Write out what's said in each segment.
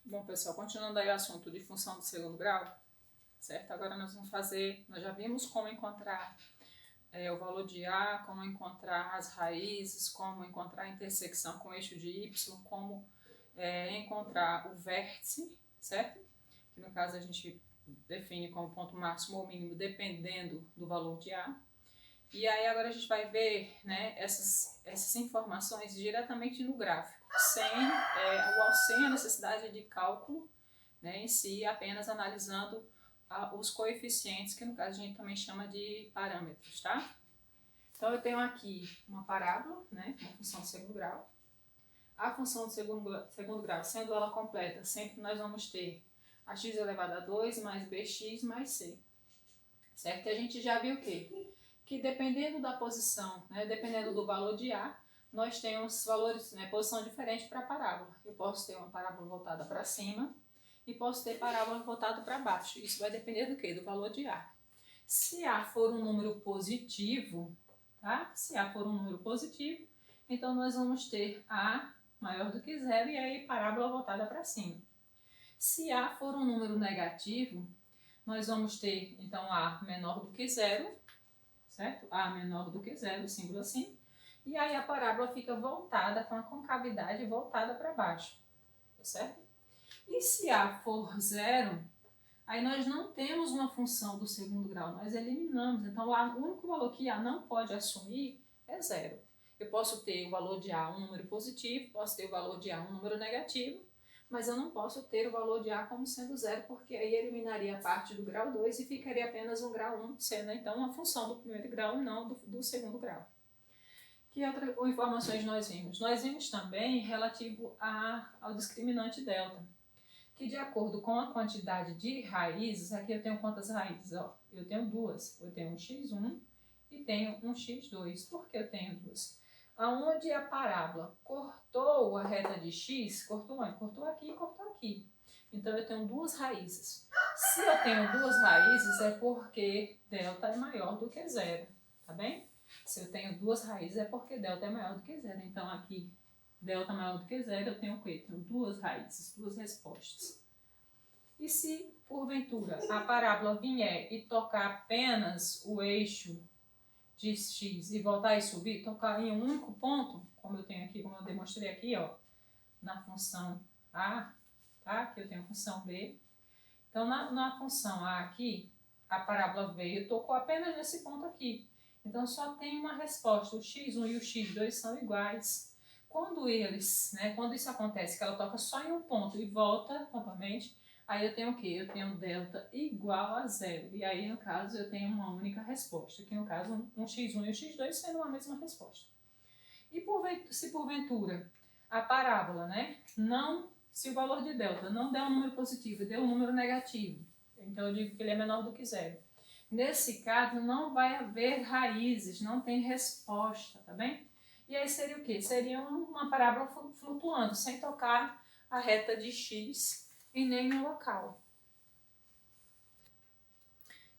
Bom, pessoal, continuando aí o assunto de função de segundo grau, certo? Agora nós já vimos como encontrar o valor de A, como encontrar as raízes, como encontrar a intersecção com o eixo de Y, como encontrar o vértice, certo? Que no caso a gente define como ponto máximo ou mínimo dependendo do valor de A. E aí agora a gente vai ver, né, essas informações diretamente no gráfico, sem a necessidade de cálculo, né, em si, apenas analisando os coeficientes, que no caso a gente também chama de parâmetros, tá? Então eu tenho aqui uma parábola, né, uma função de segundo grau. A função de segundo grau, sendo ela completa, sempre nós vamos ter a x elevado a 2 mais bx mais c. Certo? E a gente já viu o quê? Que dependendo da posição, né, dependendo do valor de A, nós temos valores, né, posição diferente para a parábola. Eu posso ter uma parábola voltada para cima e posso ter parábola voltada para baixo. Isso vai depender do quê? Do valor de A. Se A for um número positivo, tá? Se A for um número positivo, então nós vamos ter A maior do que zero e aí parábola voltada para cima. Se A for um número negativo, nós vamos ter, então, A menor do que zero, certo? A menor do que zero, símbolo assim. E aí a parábola fica voltada, com a concavidade voltada para baixo, certo? E se A for zero, aí nós não temos uma função do segundo grau, nós eliminamos. Então, o único valor que A não pode assumir é zero. Eu posso ter o valor de A um número positivo, posso ter o valor de A um número negativo, mas eu não posso ter o valor de A como sendo zero, porque aí eliminaria a parte do grau 2 e ficaria apenas um grau 1, sendo então uma função do primeiro grau e não do segundo grau. Que outras informações nós vimos? Nós vimos também relativo ao discriminante delta, que de acordo com a quantidade de raízes, aqui eu tenho quantas raízes? Ó, eu tenho duas, eu tenho um x1 e tenho um x2. Por que eu tenho duas? Aonde a parábola cortou a reta de x, cortou onde? Cortou aqui e cortou aqui. Então eu tenho duas raízes. Se eu tenho duas raízes é porque delta é maior do que zero, tá bem? Se eu tenho duas raízes é porque delta é maior do que zero. Então aqui, delta maior do que zero, eu tenho o quê? Tenho duas raízes, duas respostas. E se, porventura, a parábola vier e tocar apenas o eixo de x e voltar e subir, tocar em um único ponto, como eu tenho aqui, como eu demonstrei aqui, ó, na função A, tá? Aqui eu tenho a função B. Então, na função A aqui, a parábola veio e tocou apenas nesse ponto aqui. Então, só tem uma resposta. O x1 e o x2 são iguais. Quando isso acontece, que ela toca só em um ponto e volta novamente, aí eu tenho o quê? Eu tenho delta igual a zero. E aí, no caso, eu tenho uma única resposta. Aqui, no caso, um x1 e o x2 sendo a mesma resposta. E se porventura a parábola, né, se o valor de delta não der um número positivo e der um número negativo, então eu digo que ele é menor do que zero. Nesse caso, não vai haver raízes, não tem resposta, tá bem? E aí seria o quê? Seria uma parábola flutuando, sem tocar a reta de x em nenhum local.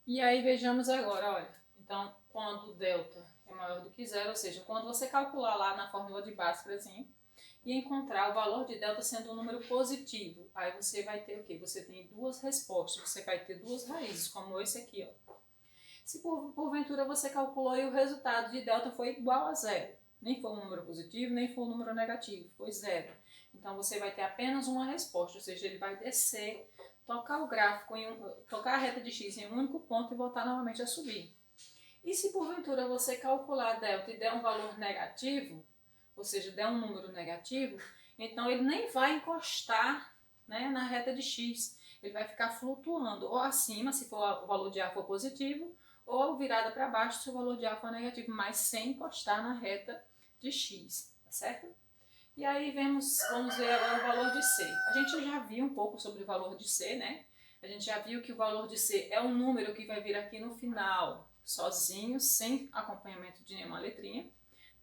E aí vejamos agora, olha, então quando delta é maior do que zero, ou seja, quando você calcular lá na fórmula de Bhaskara e encontrar o valor de delta sendo um número positivo, aí você vai ter o quê? Você tem duas respostas, você vai ter duas raízes, como esse aqui, ó. Se porventura você calculou e o resultado de delta foi igual a zero, nem foi um número positivo, nem foi um número negativo, foi zero. Então você vai ter apenas uma resposta, ou seja, ele vai descer, tocar o gráfico, tocar a reta de x em um único ponto e voltar novamente a subir. E se porventura você calcular delta e der um valor negativo, ou seja, der um número negativo, então ele nem vai encostar, né, na reta de x. Ele vai ficar flutuando ou acima, se o valor de A for positivo, ou virada para baixo, se o valor de A for negativo, mas sem encostar na reta de x, tá certo? E aí vamos ver agora o valor de C. A gente já viu um pouco sobre o valor de C, né? A gente já viu que o valor de C é um número que vai vir aqui no final, sozinho, sem acompanhamento de nenhuma letrinha,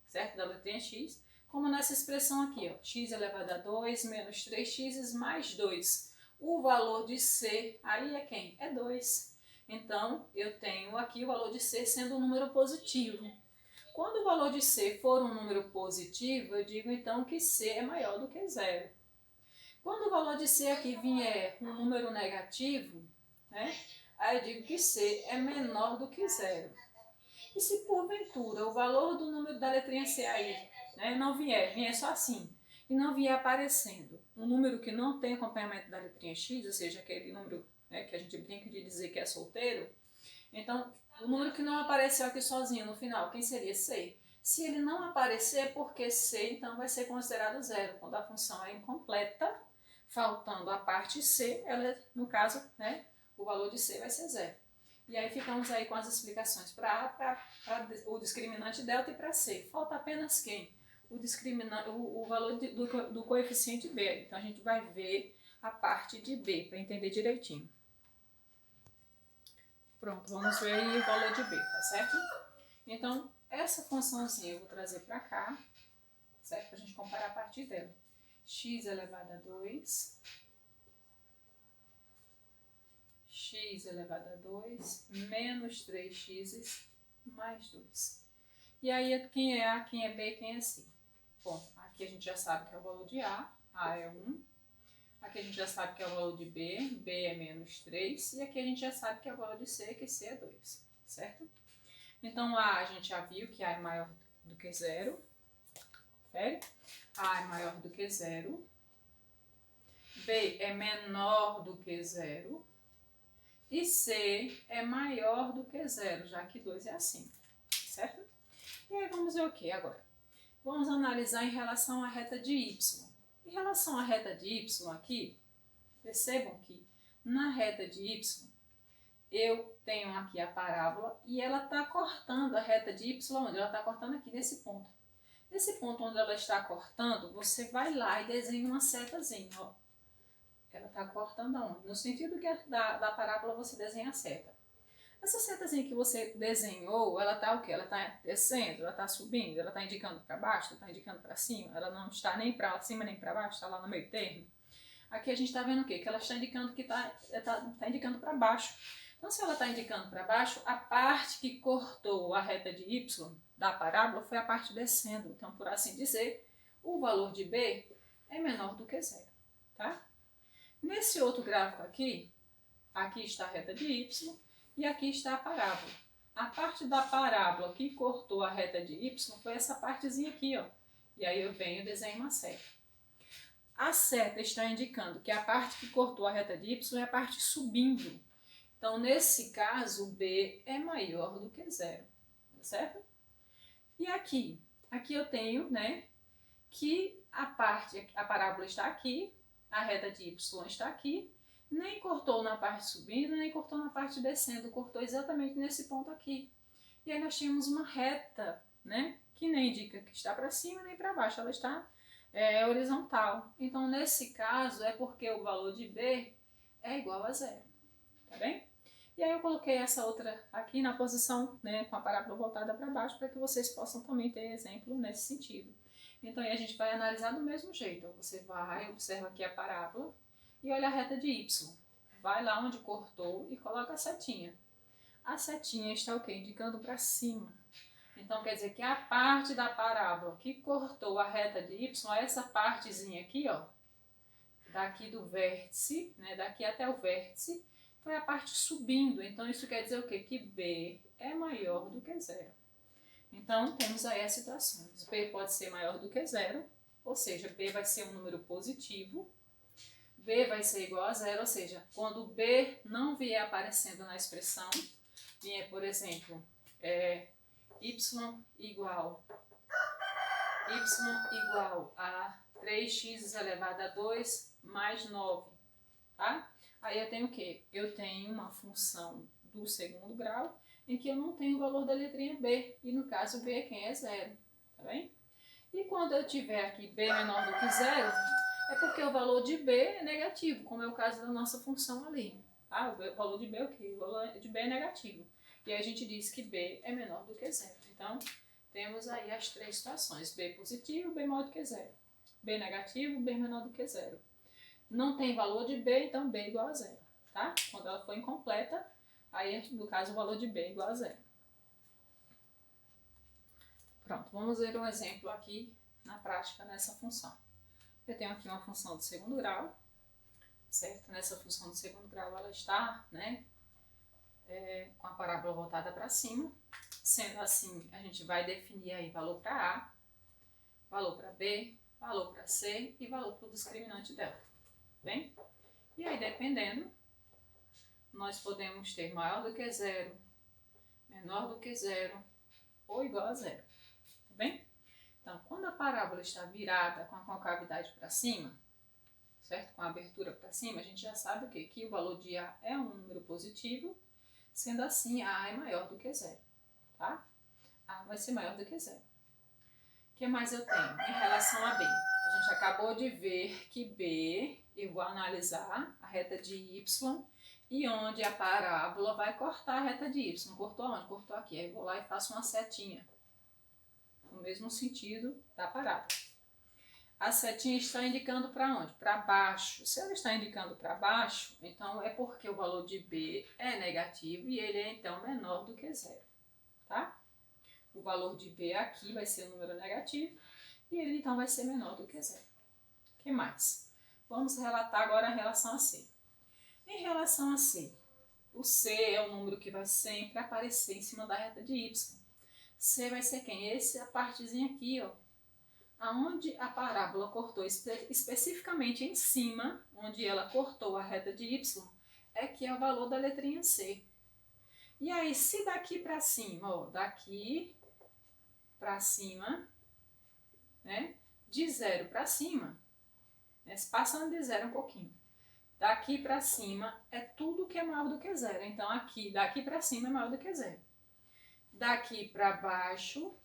certo? Da letrinha x, como nessa expressão aqui, ó, x elevado a 2 menos 3x mais 2. O valor de C, aí é quem? É 2. Então, eu tenho aqui o valor de C sendo um número positivo. Quando o valor de C for um número positivo, eu digo então que C é maior do que zero. Quando o valor de C aqui vier um número negativo, né, aí eu digo que C é menor do que zero. E se porventura o valor do número da letrinha C aí, né, não vier só assim, e não vier aparecendo um número que não tem acompanhamento da letrinha X, ou seja, aquele número, né, que a gente brinca de dizer que é solteiro, então o número que não apareceu aqui sozinho no final, quem seria? C. Se ele não aparecer, é porque C então vai ser considerado zero. Quando a função é incompleta, faltando a parte C, ela, no caso, né, o valor de C vai ser zero. E aí ficamos aí com as explicações para A, para o discriminante delta e para C. Falta apenas quem? O valor do coeficiente B. Então a gente vai ver a parte de B para entender direitinho. Pronto, vamos ver aí o valor de B, tá certo? Então, essa funçãozinha eu vou trazer para cá, certo? Para a gente comparar a partir dela. X elevado a 2, x elevado a 2, menos 3x mais 2. E aí, quem é A, quem é B, quem é C? Bom, aqui a gente já sabe que é o valor de A é 1. Aqui a gente já sabe que é o valor de B é menos 3. E aqui a gente já sabe que é o valor de C, que C é 2, certo? Então, a gente já viu que A é maior do que zero. Confere? A é maior do que zero. B é menor do que zero. E C é maior do que zero, já que 2 é acima, certo? E aí vamos ver o que agora? Vamos analisar em relação à reta de Y. Em relação à reta de Y aqui, percebam que na reta de Y, eu tenho aqui a parábola e ela está cortando a reta de Y, onde ela está cortando aqui nesse ponto. Nesse ponto onde ela está cortando, você vai lá e desenha uma setazinha, ó. Ela está cortando aonde? No sentido que da parábola você desenha a seta. Essa setazinha que você desenhou, ela está o quê? Ela está descendo, ela está subindo, ela está indicando para baixo, ela está indicando para cima, ela não está nem para cima nem para baixo, está lá no meio termo. Aqui a gente está vendo o quê? Que ela está indicando que está indicando para baixo. Então, se ela está indicando para baixo, a parte que cortou a reta de Y da parábola foi a parte descendo. Então, por assim dizer, o valor de B é menor do que zero, tá? Nesse outro gráfico aqui está a reta de Y e aqui está a parábola. A parte da parábola que cortou a reta de Y foi essa partezinha aqui, ó. E aí eu venho e desenho uma seta. A seta está indicando que a parte que cortou a reta de Y é a parte subindo. Então, nesse caso, B é maior do que zero, certo? E aqui eu tenho, né, que a parábola está aqui, a reta de Y está aqui, nem cortou na parte subindo, nem cortou na parte descendo, cortou exatamente nesse ponto aqui. E aí nós temos uma reta, né, que nem indica que está para cima nem para baixo, ela está horizontal. Então, nesse caso, é porque o valor de B é igual a zero, tá bem? E aí eu coloquei essa outra aqui na posição, né, com a parábola voltada para baixo, para que vocês possam também ter exemplo nesse sentido. Então, aí a gente vai analisar do mesmo jeito. Você vai, observa aqui a parábola e olha a reta de Y. Vai lá onde cortou e coloca a setinha. A setinha está o quê? Indicando para cima. Então, quer dizer que a parte da parábola que cortou a reta de Y, essa partezinha aqui, ó, daqui do vértice, né, daqui até o vértice, foi a parte subindo. Então, isso quer dizer o quê? Que B é maior do que zero. Então, temos aí as situações. B pode ser maior do que zero, ou seja, B vai ser um número positivo. B vai ser igual a zero, ou seja, quando B não vier aparecendo na expressão, vier, por exemplo, y igual a 3x elevado a 2 mais 9, tá? Aí eu tenho o quê? Eu tenho uma função do segundo grau em que eu não tenho o valor da letrinha B, e no caso B é quem? É zero, tá bem? E quando eu tiver aqui B menor do que zero, é porque o valor de B é negativo, como é o caso da nossa função ali. Ah, o valor de B é o quê? O valor de B é negativo. E aí a gente diz que B é menor do que zero. Então, temos aí as três situações. B positivo, B maior do que zero. B negativo, B menor do que zero. Não tem valor de B, então B é igual a zero, tá? Quando ela for incompleta, aí no caso o valor de B é igual a zero. Pronto, vamos ver um exemplo aqui na prática nessa função. Eu tenho aqui uma função de segundo grau, certo? Nessa função de segundo grau ela está, né, com a parábola voltada para cima. Sendo assim, a gente vai definir aí valor para A, valor para B, valor para C e valor para o discriminante dela, bem? E aí, dependendo, nós podemos ter maior do que zero, menor do que zero ou igual a zero, tá bem? Então, quando a parábola está virada com a concavidade para cima, certo? Com a abertura para cima, a gente já sabe o quê? Que o valor de A é um número positivo, sendo assim, A é maior do que zero, tá? A vai ser maior do que zero. O que mais eu tenho em relação a B? A gente acabou de ver que B, eu vou analisar a reta de Y e onde a parábola vai cortar a reta de Y. Cortou onde? Cortou aqui. Aí eu vou lá e faço uma setinha no mesmo sentido da parábola. A setinha está indicando para onde? Para baixo. Se ela está indicando para baixo, então é porque o valor de B é negativo e ele é então menor do que zero, tá? O valor de B aqui vai ser um número negativo e ele então vai ser menor do que zero. O que mais? Vamos relatar agora a relação a C. Em relação a C, o C é o número que vai sempre aparecer em cima da reta de Y. C vai ser quem? Essa partezinha aqui, ó. Aonde a parábola cortou especificamente em cima, onde ela cortou a reta de Y, é que é o valor da letrinha C. E aí, se daqui para cima, ó, daqui para cima, né, de zero para cima, né, passando de zero um pouquinho, daqui para cima é tudo que é maior do que zero. Então, aqui, daqui para cima é maior do que zero. Daqui para baixo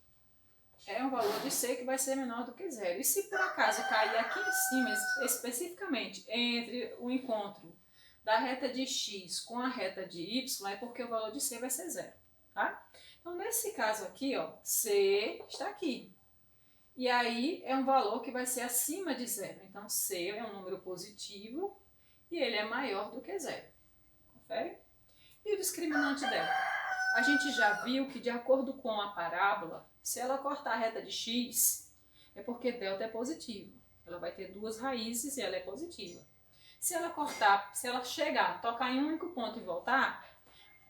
é um valor de C que vai ser menor do que zero. E se por acaso cair aqui em cima, especificamente entre o encontro da reta de X com a reta de Y, é porque o valor de C vai ser zero, tá? Então, nesse caso aqui, ó, C está aqui. E aí é um valor que vai ser acima de zero. Então, C é um número positivo e ele é maior do que zero. Confere? E o discriminante delta? A gente já viu que, de acordo com a parábola, se ela cortar a reta de x, é porque delta é positivo. Ela vai ter duas raízes e ela é positiva. Se ela cortar, se ela chegar, tocar em um único ponto e voltar,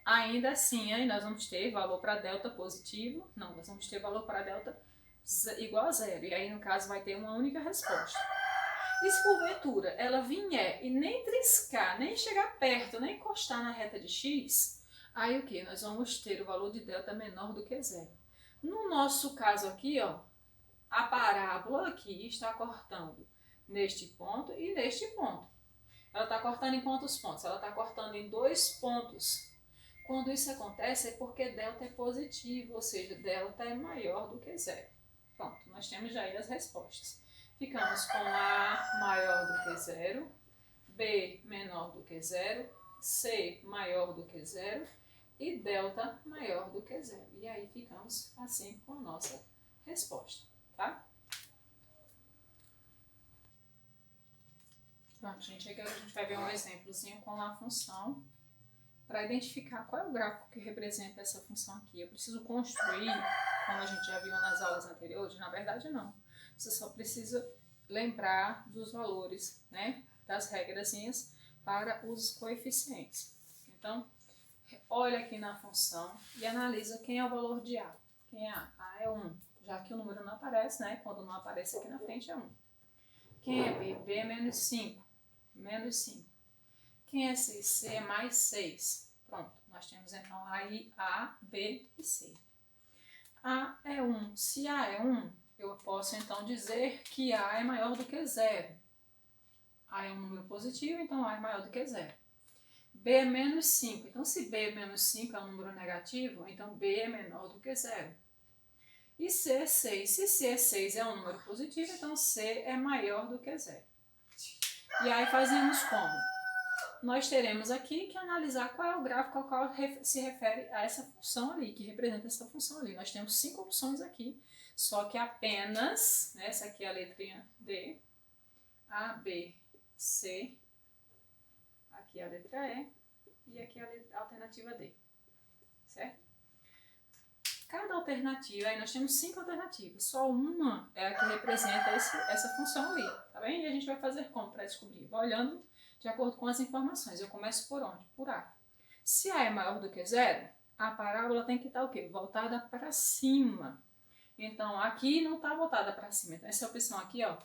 ainda assim, aí nós vamos ter valor para delta positivo. Não, nós vamos ter valor para delta igual a zero. E aí, no caso, vai ter uma única resposta. E se porventura ela vier e nem triscar, nem chegar perto, nem encostar na reta de x, aí o que? Nós vamos ter o valor de delta menor do que zero. No nosso caso aqui, ó, a parábola aqui está cortando neste ponto e neste ponto. Ela está cortando em quantos pontos? Ela está cortando em 2 pontos. Quando isso acontece é porque delta é positivo, ou seja, delta é maior do que zero. Pronto, nós temos já aí as respostas. Ficamos com A maior do que zero, B menor do que zero, C maior do que zero e delta maior do que zero. E aí ficamos assim com a nossa resposta, tá? Pronto, gente, agora a gente vai ver um exemplozinho com a função para identificar qual é o gráfico que representa essa função aqui. Eu preciso construir, como a gente já viu nas aulas anteriores, na verdade não. Você só precisa lembrar dos valores, né, das regrazinhas para os coeficientes. Então, olha aqui na função e analisa quem é o valor de A. Quem é A? A é 1, já que o número não aparece, né? Quando não aparece aqui na frente é 1. Quem é B? B é menos 5. Menos 5. Quem é C? C é mais 6. Pronto, nós temos então aí A, B e C. A é 1. Se A é 1, eu posso então dizer que A é maior do que 0. A é um número positivo, então A é maior do que 0. B é menos 5. Então, se B é menos 5 é um número negativo, então B é menor do que 0. E C é 6. Se C é 6 é um número positivo, então C é maior do que 0. E aí fazemos como? Nós teremos aqui que analisar qual é o gráfico ao qual se refere a essa função ali, que representa essa função ali. Nós temos 5 opções aqui, só que apenas, né, essa aqui é a letrinha D, A, B, C, aqui é a letra E e aqui é a alternativa D, certo? Cada alternativa, aí nós temos 5 alternativas, só uma é a que representa essa função ali, tá bem? E a gente vai fazer como para descobrir? Vai olhando de acordo com as informações. Eu começo por onde? Por A. Se A é maior do que zero, a parábola tem que estar o quê? Voltada para cima. Então, aqui não está voltada para cima. Então, essa opção aqui, ó,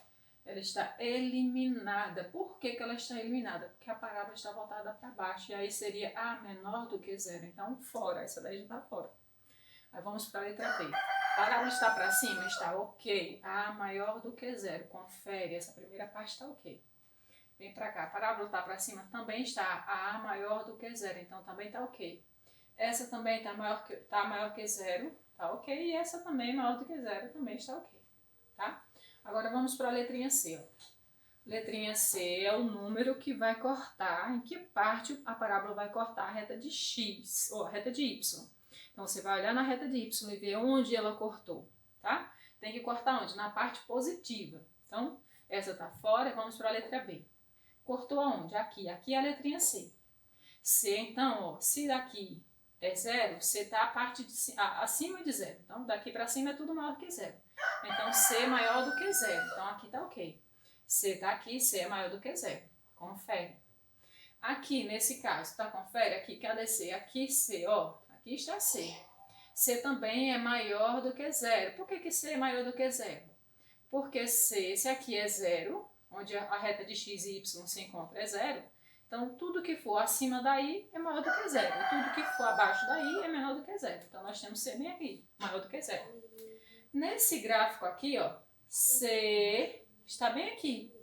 ela está eliminada. Por que ela está eliminada? Porque a parábola está voltada para baixo. E aí seria A menor do que zero. Então, fora. Essa daí já está fora. Aí vamos para a letra B. A parábola está para cima? Está ok. A maior do que zero. Confere. Essa primeira parte está ok. Vem para cá. A parábola está para cima? Também está. A maior do que zero. Então, também está ok. Essa também está maior que zero. Tá ok. E essa também maior do que zero. Também está ok. Tá? Agora vamos para a letrinha C. Ó. Letrinha C é o número que vai cortar, em que parte a parábola vai cortar a reta de X, ou a reta de Y. Então, você vai olhar na reta de Y e ver onde ela cortou, tá? Tem que cortar onde? Na parte positiva. Então, essa está fora, vamos para a letra B. Cortou aonde? Aqui. Aqui é a letrinha C. C, então, ó, se daqui é zero, C está a parte acima de zero. Então, daqui para cima é tudo maior que zero. Então, C é maior do que zero. Então, aqui está ok. C está aqui, C é maior do que zero. Confere. Aqui, nesse caso, tá? Confere aqui, cadê C? Aqui C, ó. Aqui está C. C também é maior do que zero. Por que C é maior do que zero? Porque C, se aqui é zero, onde a reta de X e Y se encontra é zero, então tudo que for acima daí é maior do que zero. E tudo que for abaixo daí é menor do que zero. Então nós temos C bem aqui, maior do que zero. Nesse gráfico aqui, ó, C está bem aqui.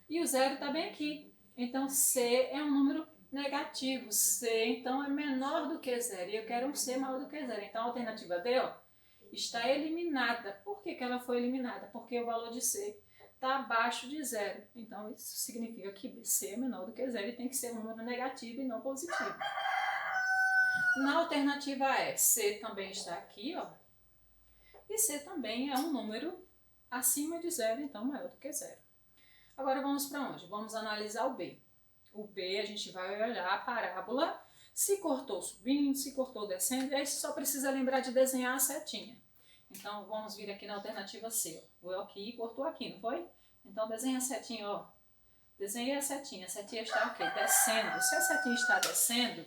E o zero está bem aqui. Então, C é um número negativo. C, então, é menor do que zero. E eu quero um C maior do que zero. Então, a alternativa D, ó, está eliminada. Por que ela foi eliminada? Porque o valor de C está abaixo de zero. Então, isso significa que C é menor do que zero e tem que ser um número negativo e não positivo. Na alternativa E, C também está aqui, ó. E C também é um número acima de zero, então maior do que zero. Agora vamos para onde? Vamos analisar o B. O B a gente vai olhar a parábola, se cortou subindo, se cortou descendo, e aí você só precisa lembrar de desenhar a setinha. Então vamos vir aqui na alternativa C. Vou aqui e cortou aqui, não foi? Então desenha a setinha, ó. Desenhei a setinha está ok, descendo. Se a setinha está descendo,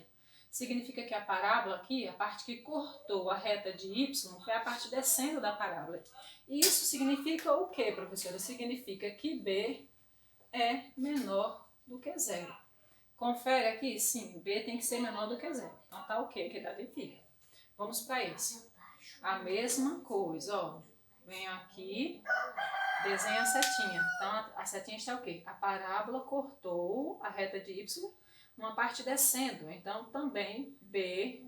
significa que a parábola aqui, a parte que cortou a reta de Y, foi a parte descendo da parábola. E isso significa o quê, professora? Significa que B é menor do que zero. Confere aqui, sim, B tem que ser menor do que zero. Então tá ok, que dali fica. Vamos para esse. A mesma coisa, ó. Venho aqui, desenho a setinha. Então a setinha está ok. A parábola cortou a reta de Y, uma parte descendo. Então também B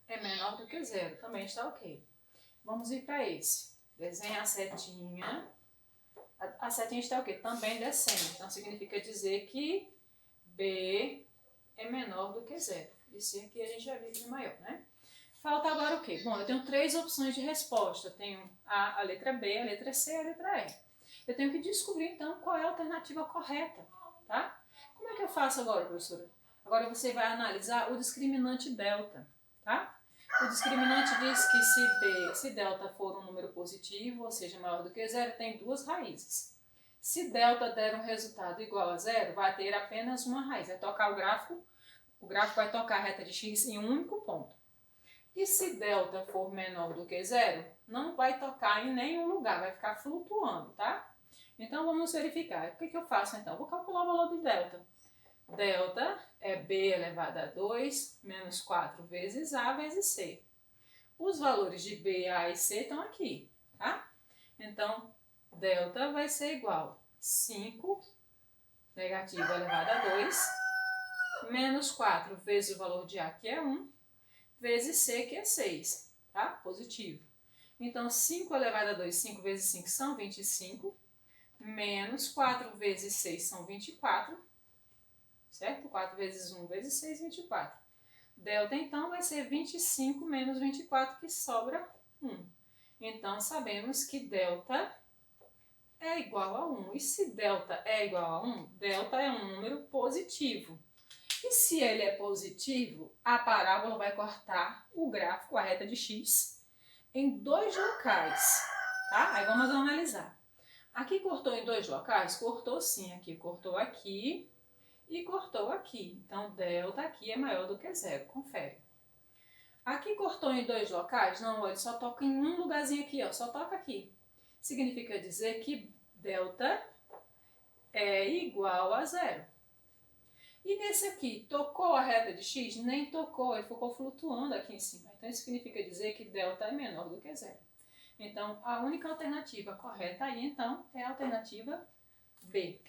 é menor do que zero. Também está ok. Vamos ir para esse. Desenha a setinha. A setinha está o quê? Também descendo. Então, significa dizer que B é menor do que zero. Isso aqui a gente já viu de maior, né? Falta agora o quê? Bom, eu tenho 3 opções de resposta. Eu tenho a letra B, a letra C e a letra E. Eu tenho que descobrir, então, qual é a alternativa correta, tá? Como é que eu faço agora, professora? Agora você vai analisar o discriminante delta, tá? O discriminante diz que se delta for um número positivo, ou seja, maior do que zero, tem 2 raízes. Se delta der um resultado igual a zero, vai ter apenas uma raiz. Vai tocar o gráfico vai tocar a reta de X em um único ponto. E se delta for menor do que zero, não vai tocar em nenhum lugar, vai ficar flutuando, tá? Então vamos verificar. O que eu faço então? Vou calcular o valor do delta. Delta é B elevado a 2 menos 4 vezes A vezes C. Os valores de B, A e C estão aqui, tá? Então, delta vai ser igual a 5 negativo elevado a 2 menos 4 vezes o valor de A, que é 1, vezes C, que é 6, tá? Positivo. Então, 5 elevado a 2, 5 vezes 5 são 25, menos 4 vezes 6 são 24, certo? 4 vezes 1 vezes 6, 24. Delta, então, vai ser 25 menos 24, que sobra 1. Então, sabemos que delta é igual a 1. E se delta é igual a 1, delta é um número positivo. E se ele é positivo, a parábola vai cortar o gráfico, a reta de X, em 2 locais, tá? Aí vamos analisar. Aqui cortou em 2 locais? Cortou sim, aqui cortou aqui e cortou aqui. Então, delta aqui é maior do que 0, confere. Aqui cortou em 2 locais? Não, ele só toca em um lugarzinho aqui, ó, só toca aqui. Significa dizer que delta é igual a 0. E nesse aqui, tocou a reta de x? Nem tocou, ele ficou flutuando aqui em cima. Então, isso significa dizer que delta é menor do que 0. Então, a única alternativa correta aí, então, é a alternativa B.